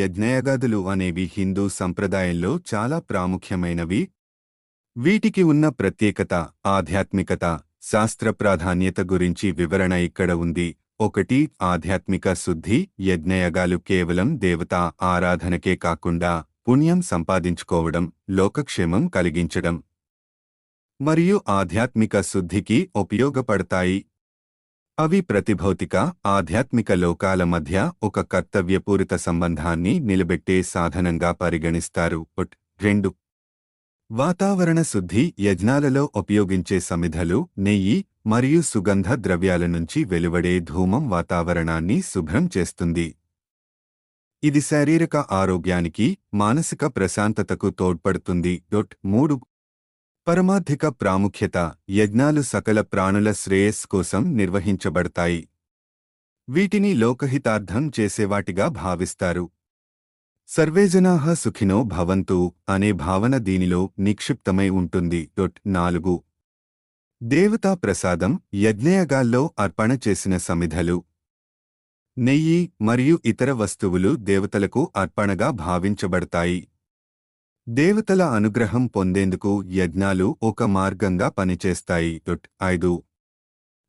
యజ్ఞయాగాదులు అనేవి హిందూ సంప్రదాయంలో చాలా ప్రాముఖ్యమైనవి. వీటికి ఉన్న ప్రత్యేకత, ఆధ్యాత్మికత, శాస్త్ర ప్రాధాన్యత గురించి వివరణ ఇక్కడ ఉంది. 1. ఆధ్యాత్మిక శుద్ధి. యజ్ఞయాగాలు కేవలం దేవతా ఆరాధనకే కాకుండా పుణ్యం సంపాదించుకోవడం, లోకక్షేమం కలిగించడం మరియు ఆధ్యాత్మిక శుద్ధికి ఉపయోగపడతాయి. అవి ప్రతిభౌతిక, ఆధ్యాత్మిక లోకాల మధ్య ఒక కర్తవ్యపూరిత సంబంధాన్ని నిలబెట్టే సాధనంగా పరిగణిస్తారు. 2. వాతావరణ శుద్ధి. యజ్ఞాలలో ఉపయోగించే సమిధలు, నెయ్యి మరియు సుగంధ ద్రవ్యాల నుంచి వెలువడే ధూమం వాతావరణాన్ని శుభ్రం చేస్తుంది. ఇది శారీరక ఆరోగ్యానికి, మానసిక ప్రశాంతతకు తోడ్పడుతుంది. 3. పరమార్థిక ప్రాముఖ్యత. యజ్ఞాలు సకల ప్రాణుల శ్రేయస్సు కోసం నిర్వహించబడతాయి. వీటిని లోకహితార్థం చేసేవాటిగా భావిస్తారు. సర్వేజనాః సుఖినో భవంతు అనే భావన దీనిలో నిక్షిప్తమై ఉంటుంది. 4. దేవతా ప్రసాదం. యజ్ఞయాగాల్లో అర్పణ చేసిన సమిధలు, నెయ్యి మరియు ఇతర వస్తువులు దేవతలకు అర్పణగా భావించబడతాయి. దేవతల అనుగ్రహం పొందేందుకు యజ్ఞాలు ఒక మార్గంగా పనిచేస్తాయి. 5.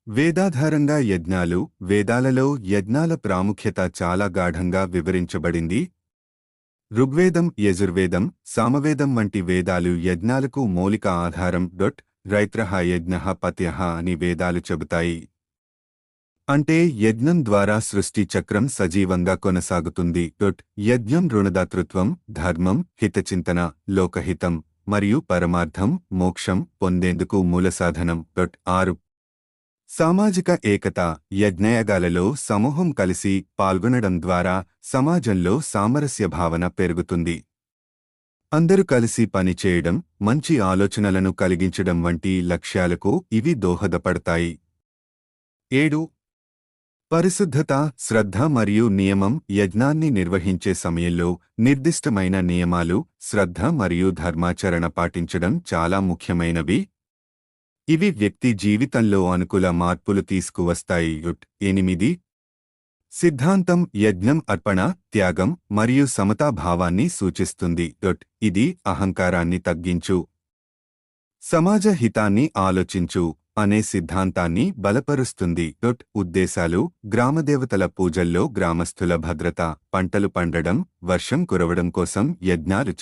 వేదాధారంగా యజ్ఞాలు. వేదాలలో యజ్ఞాల ప్రాముఖ్యత చాలా గాఢంగా వివరించబడింది. ఋగ్వేదం, యజుర్వేదం, సామవేదం వంటి వేదాలు యజ్ఞాలకు మౌలిక ఆధారం. రైత్రః యజ్ఞః పత్యః అని వేదాలు చెబుతాయి. అంటే యజ్ఞం ద్వారా సృష్టి చక్రం సజీవంగా కొనసాగుతుంది. యజ్ఞం రుణదాతృత్వం, ధర్మం, హితచింతన, లోకహితం మరియు పరమార్థం, మోక్షం పొందేందుకు మూలసాధనం. 6. సామాజిక ఏకత. యజ్ఞయాగాలలో సమూహం కలిసి పాల్గొనడం ద్వారా సమాజంలో సామరస్య భావన పెరుగుతుంది. అందరూ కలిసి పనిచేయడం, మంచి ఆలోచనలను కలిగించడం వంటి లక్ష్యాలకు ఇవి దోహదపడతాయి. 7. పరిశుద్ధత, శ్రద్ధ మరియు నియమం. యజ్ఞాన్ని నిర్వహించే సమయంలో నిర్దిష్టమైన నియమాలు, శ్రద్ధ మరియు ధర్మాచరణ పాటించడం చాలా ముఖ్యమైనవి. ఇవి వ్యక్తి జీవితంలో అనుకూల మార్పులు తీసుకువస్తాయి. 8. సిద్ధాంతం. యజ్ఞం అర్పణ, త్యాగం మరియు సమతాభావాన్ని సూచిస్తుంది. ఇది అహంకారాన్ని తగ్గించు, సమాజ హితాన్ని ఆలోచించు అనే సిద్ధాంతాన్ని బలపరుస్తుంది. ఉద్దేశాలు. గ్రామదేవతల పూజల్లో గ్రామస్థుల భద్రత, పంటలు పండడం, వర్షం కురవడం కోసం యజ్ఞాలు